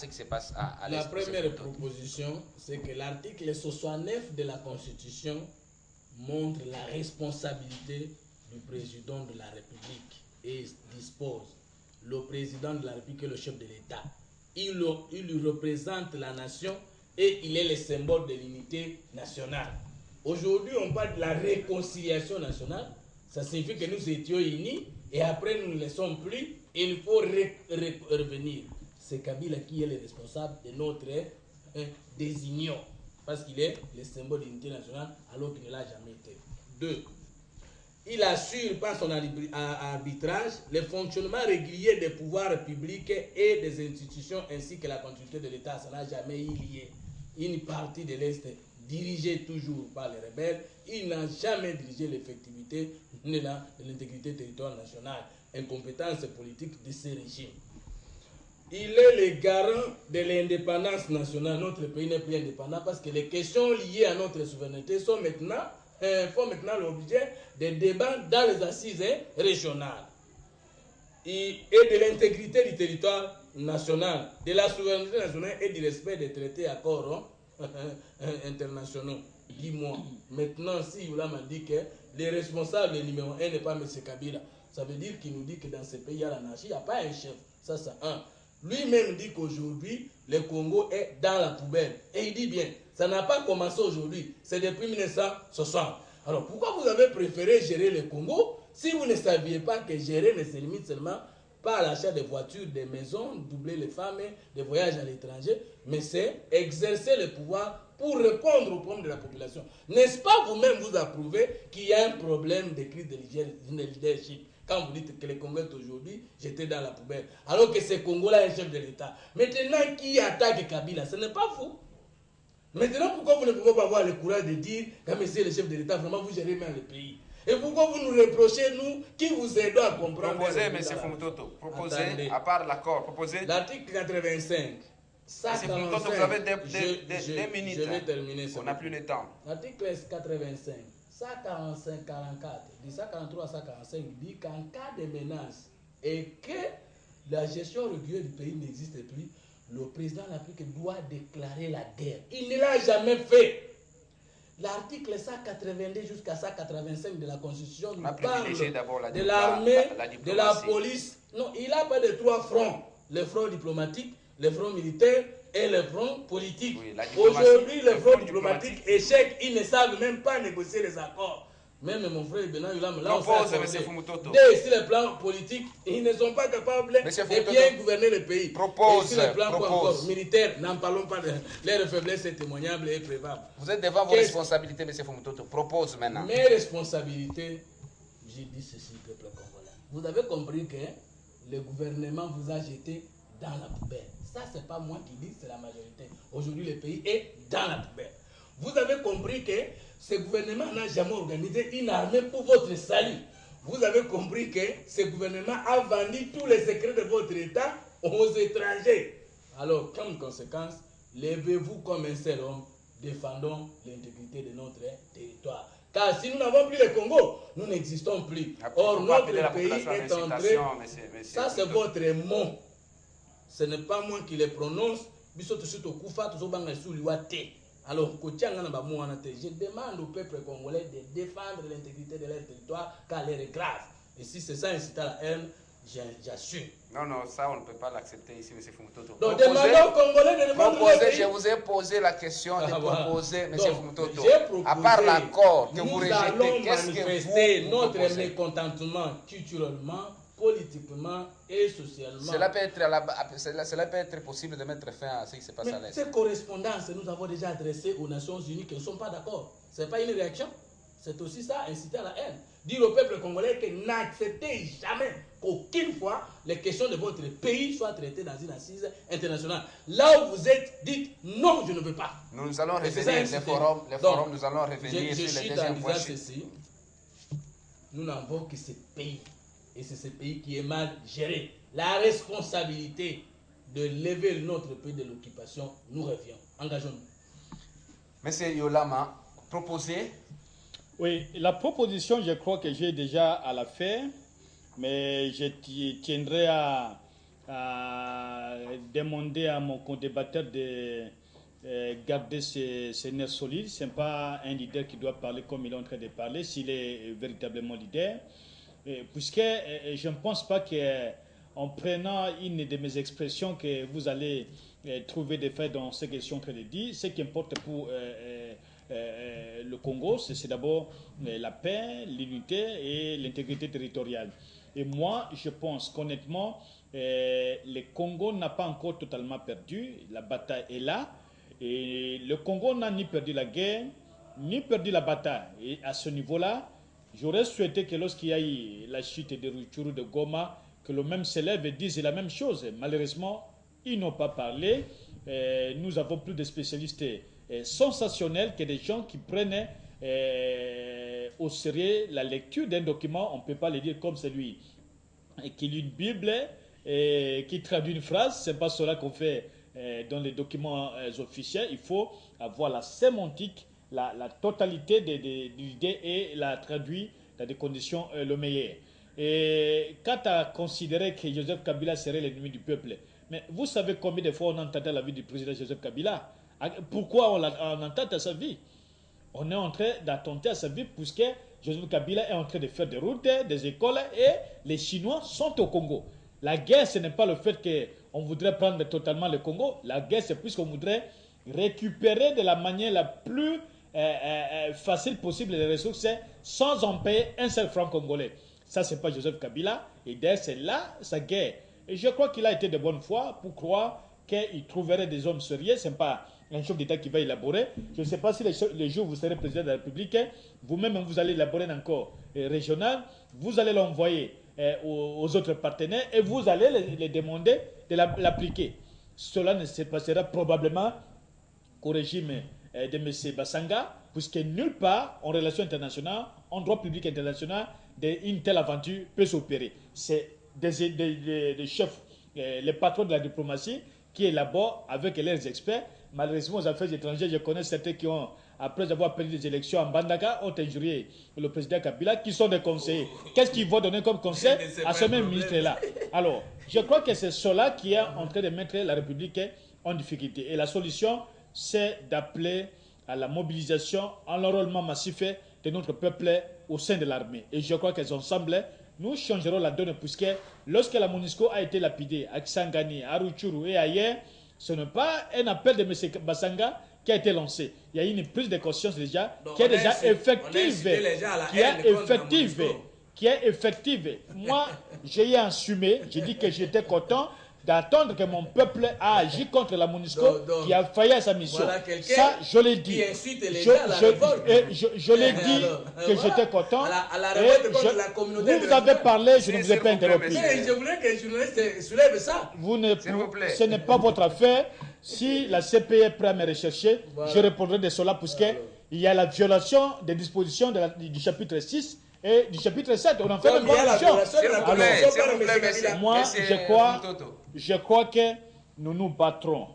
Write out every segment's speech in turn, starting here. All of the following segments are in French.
ce qui se passe à La première proposition, c'est que l'article 69 de la Constitution montre la responsabilité du président de la République et dispose le président de la République est le chef de l'État. Il lui représente la nation et il est le symbole de l'unité nationale. Aujourd'hui, on parle de la réconciliation nationale. Ça signifie que nous étions unis et après nous ne le sommes plus. Et il faut revenir. C'est Kabila qui est le responsable de notre désunion. Parce qu'il est le symbole de l'unité nationale alors qu'il ne l'a jamais été. 2. Il assure par son arbitrage le fonctionnement régulier des pouvoirs publics et des institutions ainsi que la continuité de l'État. Ça n'a jamais eu lieu. Une partie de l'Est dirigée toujours par les rebelles, il n'a jamais dirigé l'effectivité de l'intégrité territoriale nationale. Incompétence politique de ce régime. Il est le garant de l'indépendance nationale. Notre pays n'est plus indépendant parce que les questions liées à notre souveraineté font maintenant l'objet de débats dans les assises régionales. Et de l'intégrité du territoire national, de la souveraineté nationale et du respect des traités et accords internationaux. Dis-moi, maintenant, si Youla m'a dit que les responsables numéro 1 n'est pas M. Kabila, ça veut dire qu'il nous dit que dans ce pays, il y a l'anarchie, il n'y a pas un chef. Ça, c'est un. Lui-même dit qu'aujourd'hui, le Congo est dans la poubelle. Et il dit bien, ça n'a pas commencé aujourd'hui, c'est depuis 1960. Alors pourquoi vous avez préféré gérer le Congo si vous ne saviez pas que gérer ne se limite seulement pas à l'achat de voitures, des maisons, doubler les femmes, des voyages à l'étranger, mais c'est exercer le pouvoir pour répondre aux problèmes de la population. N'est-ce pas vous-même vous approuvez qu'il y a un problème de crise de leadership quand vous dites que le Congo est aujourd'hui jeté dans la poubelle, alors que ce Congo-là est chef de l'État. Maintenant, qui attaque Kabila? Ce n'est pas vous. Maintenant, pourquoi vous ne pouvez pas avoir le courage de dire que monsieur le chef de l'État, vraiment vous gérez mal le pays? Et pourquoi vous nous reprochez, nous, qui vous aidons à comprendre? Proposez, M. Fumutoto, proposez, à part l'accord, proposez. L'article 85. M. Fumutoto, vous avez des minutes. Je vais terminer. On n'a plus le temps. L'article 85. 145, 44, de 143 à 145 dit qu'en cas de menace et que la gestion régulière du pays n'existe plus, le président de la République doit déclarer la guerre. Il ne l'a jamais fait. L'article 182 jusqu'à 185 de la Constitution nous parle de l'armée, de la police. Non, il n'a pas de trois fronts. Le front diplomatique, le front militaire et le front politique. Oui, aujourd'hui, le front diplomatique échec, ils ne savent même pas négocier les accords. Même mon frère Benan Yulam, là, propose, M. Fumutoto. Sur le plan politique, ils ne sont pas capables de bien gouverner le pays. Propose, sur le plan encore militaire, n'en parlons pas de leurs faiblesses témoignables et prévables. Vous êtes devant vos responsabilités, M. Fumutoto. Propose maintenant. Mes responsabilités, j'ai dit ceci, peuple congolais. Vous avez compris que le gouvernement vous a jeté dans la poubelle. Ça, ce n'est pas moi qui dis, c'est la majorité. Aujourd'hui, le pays est dans la poubelle. Vous avez compris que ce gouvernement n'a jamais organisé une armée pour votre salut. Vous avez compris que ce gouvernement a vendu tous les secrets de votre État aux étrangers. Alors, comme conséquence, levez-vous comme un seul homme, défendons l'intégrité de notre territoire. Car si nous n'avons plus le Congo, nous n'existons plus. Or, notre pays est en train... Ça, c'est votre mot. Ce n'est pas moi qui les prononce. Alors, je demande au peuple congolais de défendre l'intégrité de leur territoire car elle est grave. Et si c'est ça inciter à la haine, j'assume. Non, non, ça on ne peut pas l'accepter ici, M. Fumutoto. Donc, demandons aux Congolais de défendre leur pays. Je vous ai posé la question de proposer, M. Fumutoto. À part l'accord que vous rejetez, qu'est-ce que vous notre mécontentement culturellement, politiquement et socialement. Cela peut être possible de mettre fin à ce qui se passe à l'Est. Cette correspondance, nous avons déjà adressé aux Nations Unies qui ne sont pas d'accord. Ce n'est pas une réaction. C'est aussi ça, inciter à la haine. Dire au peuple congolais que n'acceptez jamais qu'aucune fois les questions de votre pays soient traitées dans une assise internationale. Là où vous êtes, dites non, je ne veux pas. Nous allons revenir, les forums, nous allons revenir sur les deuxièmes points. Nous n'avons que ce pays. Et c'est ce pays qui est mal géré. La responsabilité de lever notre pays de l'occupation nous revient. Engageons-nous. Monsieur Yolama, proposez. Oui, la proposition, je crois que j'ai déjà à la faire, mais je tiendrai à demander à mon co-débatteur de garder ses nerfs solides. Ce n'est pas un leader qui doit parler comme il est en train de parler, s'il est véritablement leader. Puisque je ne pense pas qu'en prenant une de mes expressions que vous allez trouver des faits dans ce que je suis en train de dire. Ce qui importe pour le Congo, c'est d'abord la paix, l'unité et l'intégrité territoriale. Et moi, je pense qu'honnêtement, le Congo n'a pas encore totalement perdu. La bataille est là. Et le Congo n'a ni perdu la guerre, ni perdu la bataille. Et à ce niveau-là, j'aurais souhaité que lorsqu'il y a eu la chute de Rutshuru, de Goma, que le même s'élève et dise la même chose. Malheureusement, ils n'ont pas parlé. Nous avons plus de spécialistes sensationnels que des gens qui prennent au sérieux la lecture d'un document. On ne peut pas le dire comme celui qui lit une Bible et qui traduit une phrase. Ce n'est pas cela qu'on fait dans les documents officiels. Il faut avoir la sémantique, la totalité de l'idée et la traduire dans des conditions le meilleur. Et quant à considérer que Joseph Kabila serait l'ennemi du peuple, mais vous savez combien de fois on entendait la vie du président Joseph Kabila? Pourquoi on entend à sa vie? On est en train d'attenter à sa vie puisque Joseph Kabila est en train de faire des routes, des écoles et les Chinois sont au Congo. La guerre, ce n'est pas le fait qu'on voudrait prendre totalement le Congo. La guerre, c'est plus qu'on voudrait récupérer de la manière la plus facile possible les ressources sans en payer un seul franc congolais. Ça, ce n'est pas Joseph Kabila. Et d'ailleurs, c'est là sa guerre. Et je crois qu'il a été de bonne foi pour croire qu'il trouverait des hommes sérieux. Ce n'est pas un chef d'État qui va élaborer. Je ne sais pas si les jours où vous serez président de la République, vous-même, vous allez élaborer un corps régional. Vous allez l'envoyer aux autres partenaires et vous allez les demander de l'appliquer. Cela ne se passera probablement qu'au régime de M. Bassanga, puisque nulle part en relations internationales, en droit public international, une telle aventure peut s'opérer. C'est des chefs, les patrons de la diplomatie qui élaborent avec leurs experts. Malheureusement, aux affaires étrangères, je connais certains qui ont, après avoir perdu les élections en Bandaka, ont injurié le président Kabila, qui sont des conseillers. Qu'est-ce qu'ils vont donner comme conseil à ce même ministre-là? Alors, je crois que c'est cela qui est en train de mettre la République en difficulté. Et la solution, c'est d'appeler à la mobilisation, à l'enrôlement massif de notre peuple au sein de l'armée. Et je crois qu'ensemble, nous changerons la donne, puisque lorsque la MONUSCO a été lapidée à Kisangani, à Rutshuru et ailleurs, ce n'est pas un appel de M. Bassanga qui a été lancé. Il y a une prise de conscience déjà, donc qui est déjà effective. Qui est effective. Moi, j'ai assumé, j'ai dit que j'étais content d'attendre que mon peuple a agi contre la MONUSCO qui a failli à sa mission. Voilà, ça, je l'ai dit. Je l'ai dit que j'étais content. Vous avez parlé, je ne vous ai pas interrompu. Mais je voulais que le journaliste soulève ça. Ce n'est pas votre affaire. Si la CPI est prête à me rechercher, je répondrai de cela, puisqu'il y a la violation des dispositions du chapitre 6 et du chapitre 7. On en fait une bonne violation. Moi, je crois que nous nous battrons.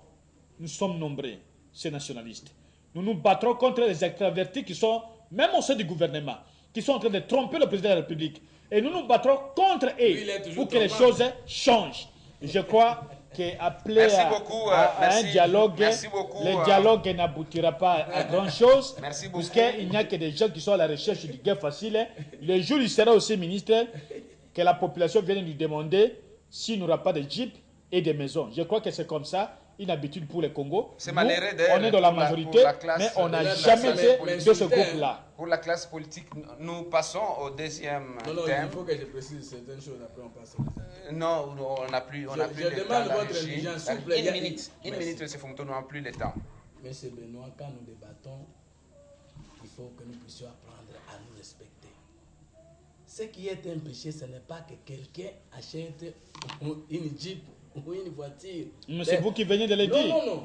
Nous sommes nombreux, ces nationalistes. Nous nous battrons contre les extravertis qui sont, même au sein du gouvernement, qui sont en train de tromper le président de la République. Et nous nous battrons contre eux pour que les choses changent. Je crois qu'appeler à un dialogue, le dialogue n'aboutira pas à grand-chose, puisqu'il n'y a que des gens qui sont à la recherche du gain facile. Le jour où il sera aussi ministre, que la population vienne lui demander s'il n'y aura pas de jeep et des maisons. Je crois que c'est comme ça, une habitude pour le Congo. On est dans la majorité, mais on n'a jamais fait de ce groupe-là. Pour la classe politique, nous passons au deuxième thème. Il faut que je précise certaines choses, après on passe. Non, on n'a plus, je demande votre intelligence, s'il vous plaît. Une minute, M. Fumto, nous n'avons plus le temps. Monsieur Benoît, quand nous débattons, il faut que nous puissions apprendre à nous respecter. Ce qui est un péché, ce n'est pas que quelqu'un achète une Jeep ou une voiture. Mais c'est vous qui venez de le dire. Non.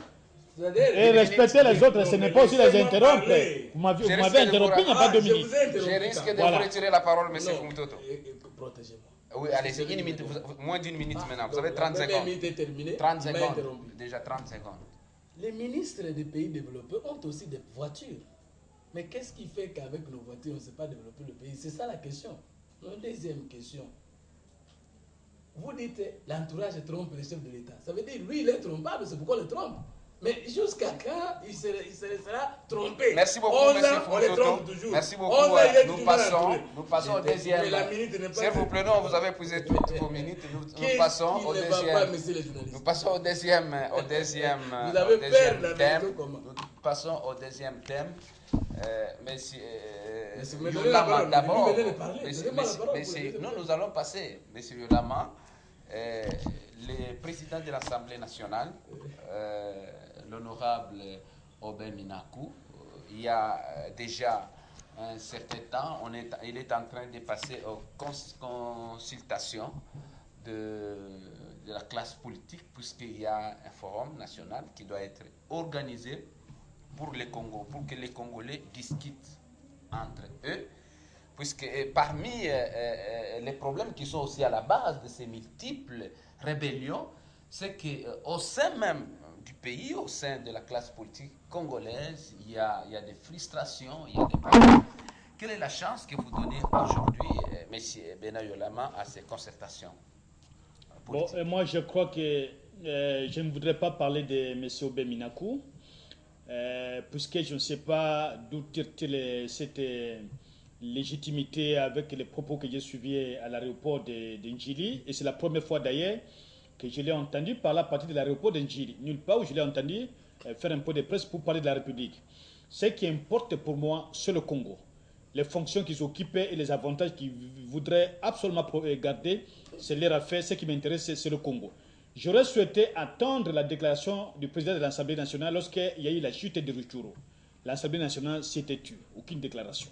Et respecter les autres, ce n'est pas aussi les interrompre. Vous m'avez interrompu il n'y a pas 2 minutes. Je risque de vous retirer la parole, M. Fumtoto. Protégez-moi. Oui, allez-y, une minute, moins d'une minute maintenant. Vous avez 30 secondes. 30 secondes. Déjà 30 secondes. Les ministres des pays développés ont aussi des voitures. Mais qu'est-ce qui fait qu'avec nos voitures, on ne sait pas développer le pays? C'est ça la question. Une deuxième question. vous dites l'entourage trompe le chef de l'État. Ça veut dire lui, il est trompable, c'est pourquoi il le trompe. Mais jusqu'à quand il se laissera tromper? Merci beaucoup, on les trompe toujours. Merci beaucoup. Nous passons au deuxième. S'il vous plaît, non, vous avez épuisé toutes vos minutes. Nous passons au deuxième. Nous passons au deuxième Vous avez peur thème. Nous passons au deuxième thème. Monsieur Yolama, d'abord. Nous allons passer, Monsieur Yolama, le président de l'Assemblée nationale, l'honorable Aubin Minakou, il y a déjà un certain temps, il est en train de passer aux consultations de la classe politique, puisqu'il y a un forum national qui doit être organisé pour le Congo, pour que les Congolais discutent entre eux, puisque parmi les problèmes qui sont aussi à la base de ces multiples rébellions, c'est qu'au sein même du pays, au sein de la classe politique congolaise, il y a des frustrations, il y a des problèmes. Quelle est la chance que vous donnez aujourd'hui, M. Bena Yolama, à ces concertations politiques? Bon, moi, je crois que je ne voudrais pas parler de M. Aubin Minakou, puisque je ne sais pas d'où tire-t-il cette légitimité avec les propos que j'ai suivis à l'aéroport de Njili. Et c'est la première fois d'ailleurs que je l'ai entendu parler à partir de l'aéroport de Njili. Nulle part où je l'ai entendu faire un peu de presse pour parler de la République. Ce qui importe pour moi, c'est le Congo. Les fonctions qu'ils occupaient et les avantages qu'ils voudraient absolument garder, c'est leur affaire. Ce qui m'intéresse, c'est le Congo. J'aurais souhaité attendre la déclaration du président de l'Assemblée nationale lorsqu'il y a eu la chute de Rutshuru. L'Assemblée nationale s'était tue, aucune déclaration.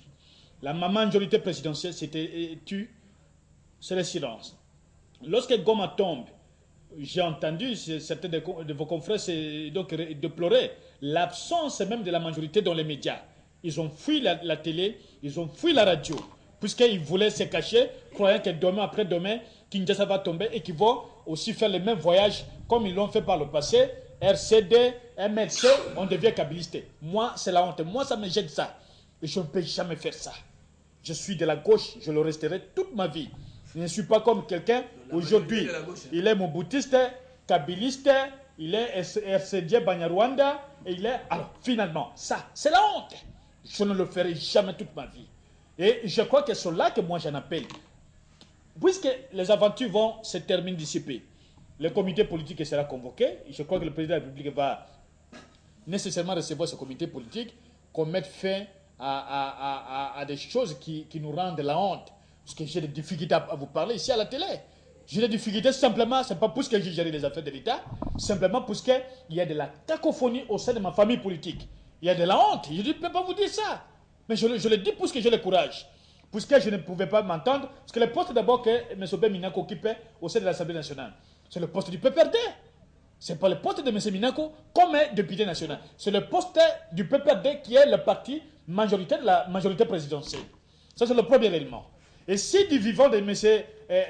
La majorité présidentielle s'était tue, c'est le silence. Lorsque Goma tombe, j'ai entendu certains de vos confrères donc déplorer l'absence même de la majorité dans les médias. Ils ont fui la télé, ils ont fui la radio, puisqu'ils voulaient se cacher, croyant que demain après demain, Kinshasa va tomber et qu'ils vont aussi faire le même voyage comme ils l'ont fait par le passé. RCD, MLC, on devient kabiliste. Moi, c'est la honte. Moi, ça me jette ça. Et je ne peux jamais faire ça. Je suis de la gauche, je le resterai toute ma vie. Je ne suis pas comme quelqu'un, aujourd'hui, il est moboutiste, kabiliste, il est RCD Banyarwanda, et il est... Alors, finalement, ça, c'est la honte. Je ne le ferai jamais toute ma vie. Et je crois que c'est là que moi j'en appelle. Puisque les aventures vont se terminer d'ici peu, le comité politique sera convoqué. Je crois que le président de la République va nécessairement recevoir ce comité politique, qu'on mette fin à des choses qui nous rendent la honte. Parce que j'ai des difficultés à vous parler ici à la télé. J'ai des difficultés simplement, ce n'est pas parce que j'ai géré les affaires de l'État, simplement parce qu'il y a de la cacophonie au sein de ma famille politique. Il y a de la honte. Je ne peux pas vous dire ça. Mais je le dis parce que j'ai le courage. Puisque je ne pouvais pas m'entendre. Parce que le poste d'abord que M. Aubin Minakou occupait au sein de l'Assemblée nationale, c'est le poste du PPRD. Ce n'est pas le poste de M. Minakou comme député national. C'est le poste du PPRD qui est le parti majoritaire de la majorité présidentielle. Ça, c'est le premier élément. Et si du vivant de M.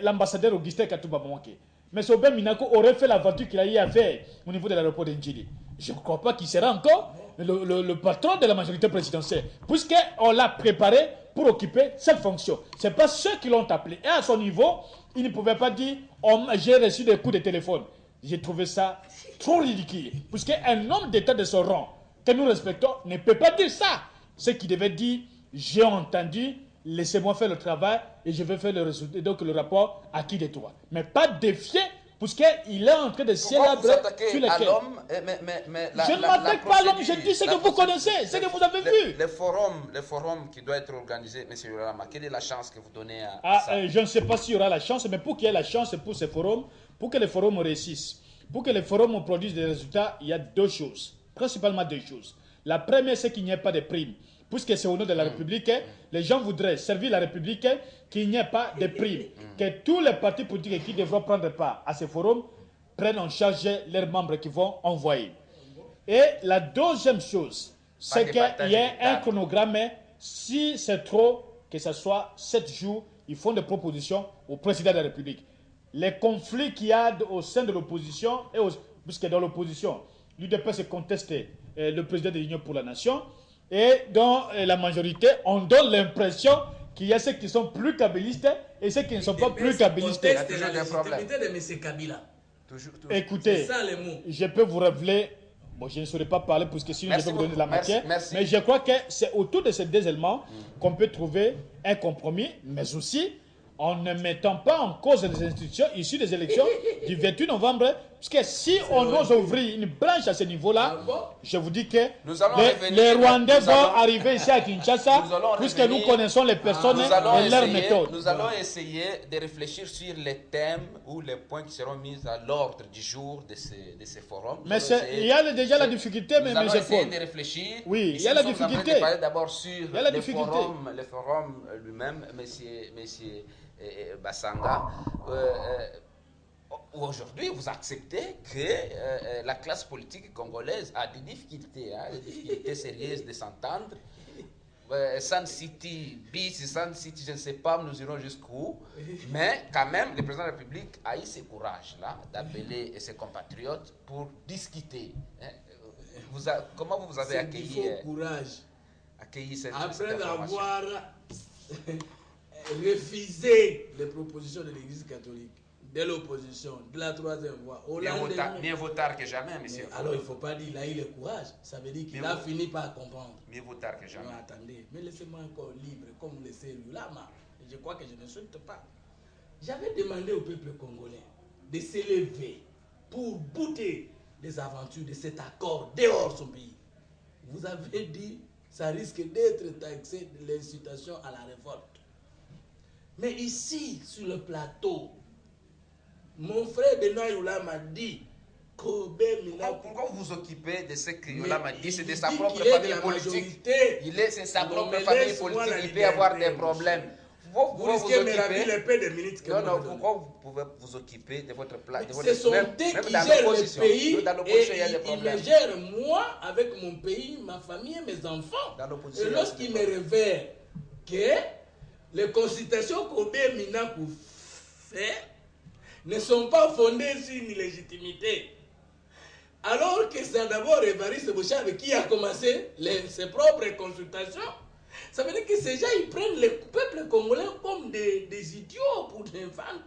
L'ambassadeur Augustin Katouba Mouaké, M. Aubin Minakou aurait fait l'aventure qu'il a eu à faire au niveau de l'aéroport de Njili, je ne crois pas qu'il sera encore le patron de la majorité présidentielle, puisqu'on l'a préparé pour occuper cette fonction. Ce n'est pas ceux qui l'ont appelé. Et à son niveau, il ne pouvait pas dire « j'ai reçu des coups de téléphone ». J'ai trouvé ça trop ridicule, puisqu'un homme d'État de son rang, que nous respectons, ne peut pas dire ça. Ce qu'il devait dire « j'ai entendu, laissez-moi faire le travail et je vais faire le résultat, donc le rapport à qui de toi ». Mais pas défier, puisqu'il est en train de célébrer sur lesquels. Je ne m'attaque pas à l'homme, je dis ce que vous connaissez, ce que vous avez vu. Le forum qui doit être organisé, M. Yolama, quelle est la chance que vous donnez à ça? Je ne sais pas s'il y aura la chance, mais pour qu'il y ait la chance pour ce forum, pour que les forums réussissent, pour que les forums produisent des résultats, il y a deux choses, principalement deux choses. La première, c'est qu'il n'y ait pas de primes. Puisque c'est au nom de la République, les gens voudraient servir la République, qu'il n'y ait pas de primes. Que tous les partis politiques qui devront prendre part à ces forums prennent en charge leurs membres qui vont envoyer. Et la deuxième chose, c'est qu'il y ait un chronogramme. Si c'est trop, que ce soit 7 jours, ils font des propositions au président de la République. Les conflits qu'il y a au sein de l'opposition, puisque dans l'opposition, l'UDPS conteste le président de l'Union pour la Nation, et dans la majorité, on donne l'impression qu'il y a ceux qui sont plus kabylistes et ceux qui ne sont pas plus kabylistes. Il y a toujours des problèmes. De M. Kabila. Toujours. Écoutez, ça, les mots. Je peux vous révéler, bon, je ne saurais pas parler parce que sinon je vais vous donner la matière, merci. Mais je crois que c'est autour de ces deux éléments qu'on peut trouver un compromis, mais aussi en ne mettant pas en cause les institutions issues des élections du 28 novembre, parce que si on ose ouvrir une branche à ce niveau-là, je vous dis que les Rwandais vont arriver ici à Kinshasa, puisque nous connaissons les personnes et leurs méthodes. Nous allons essayer de réfléchir sur les thèmes ou les points qui seront mis à l'ordre du jour de ces forums. Mais il y a déjà la difficulté, mais nous allons essayer de réfléchir. Oui, il y a la difficulté. On va parler d'abord sur le forum lui-même, monsieur Bassanga. Aujourd'hui, vous acceptez que la classe politique congolaise a des difficultés sérieuses de s'entendre. Sun City, BIS, Sun City, je ne sais pas, nous irons jusqu'où. Mais quand même, le président de la République a eu ce courage-là d'appeler ses compatriotes pour discuter. Comment vous avez accueilli cette après information? avoir refusé les propositions de l'Église catholique, de l'opposition, de la troisième voie. Mieux vaut tard que jamais, monsieur. Alors il ne faut pas dire qu'il a eu le courage. Ça veut dire qu'il a fini par comprendre. Mieux vaut tard que jamais. Non, attendez, mais laissez-moi encore libre, comme vous laissez Lulama. Je crois que je ne n'insulte pas. J'avais demandé au peuple congolais de s'élever pour bouter les aventures de cet accord dehors son pays. Vous avez dit ça risque d'être taxé de l'incitation à la révolte. Mais ici, sur le plateau, mon frère Benoît Youla m'a dit pourquoi vous vous occupez de ce que Youla m'a dit? C'est de sa propre famille politique. C'est sa propre famille politique. Il peut avoir des problèmes. Vous risquez de ravi les paix de minutes que pourquoi vous pouvez vous occuper de votre place? C'est son thé qui gère le pays et il me gère moi avec mon pays, ma famille et mes enfants. Et lorsqu'il me révèle que les consultations qu'Obé Minakou fait ne sont pas fondées sur une légitimité. Alors que c'est d'abord Évariste Bouchard qui a commencé ses propres consultations. Ça veut dire que ces gens, ils prennent le peuple congolais comme des idiots pour des ventes.